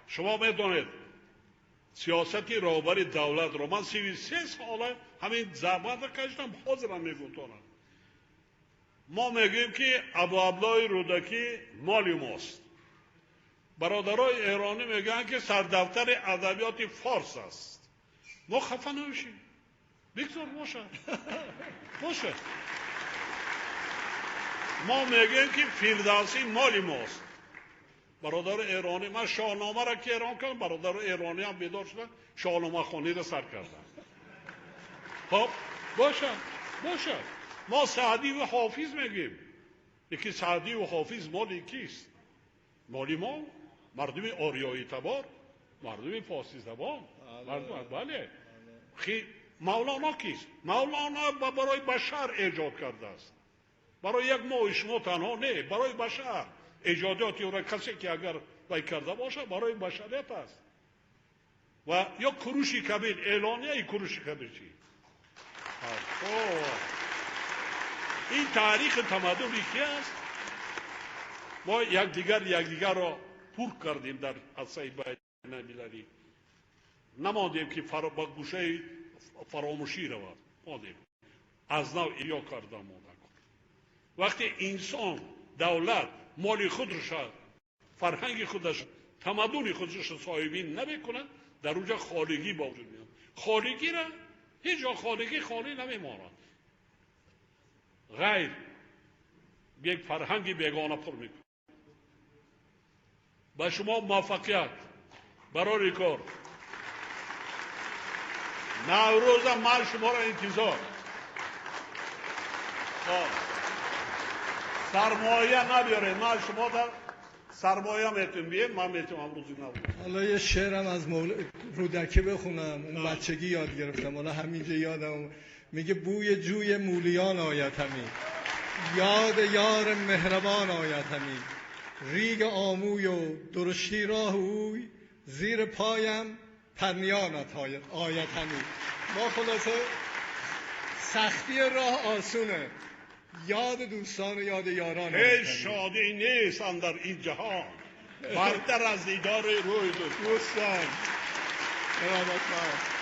شما میدونید سیاستی راهبر دولت رو من 33 ساله همین زحمت رو کشیدم، حاضرم میگم. ما میگیم که ابو عبدالله رودکی مال ماست. برادرای ایرانی میگن که سردفتر ادبیات فارس است. ما خفه نمیشیم، بگذار باشه. ما میگیم که فردوسی مال ماست. برادر ایرانی، من شاهنامه را که ایران کردم، برادر ایرانی هم بیدار شدن شاهنامه خوانی را سر کردن. خب باشه. ما سعدی و حافظ میگیم. یکی سعدی و حافظ مال کیست؟ مال ما مردم آریایی تبار، مردم فارسی زبان. بله. مولانا کیست؟ مولانا برای بشر ایجاد کرده است. برای یک ما و شما تنها نه، برای بشر. ایجاداتی او را کسی که اگر وی کرده باشه برای بشریت است. و یا کروش کبیر، اعلانیه کروش کبیر چی؟ این تاریخ تمدن یکی است. ما یکدیگر را پر کردیم در عرصه بین المللی. نماندیم که با گوشه فراموشی رود. ماندیم از نو ایا کردم ما نکن. وقتی انسان دولت مال خودش، فرهنگ خودش، تمدن خودش صاحبی نمیکنه، در اونجا خالگی با وجود میاد. خالگی را هیچ جا خالی نمیماند. غیر یک فرهنگی بیگانه پر میکنه. با شما موفقیت برای کار. نوروز من شما را انتظار. سرمایه نبیاره، من شما در سرمایه میتونم بیایم، من میتونم امروزی نبود. حالا یه شعرم از رودکی بخونم. اون بچگی یاد گرفتم، حالا همینجا یادم میگه بوی جوی مولیان آید همی، یاد یار مهربان آید همی، ریگ آموی و درشتی راه اوی، زیر پایم پرنیانت آید همی. ما خلاصه سختی راه آسونه، یاد دوستان و یاد یاران. هیچ شادی نیست اندر این جهان برتر از دیدار روی دوستان. ارادتمند.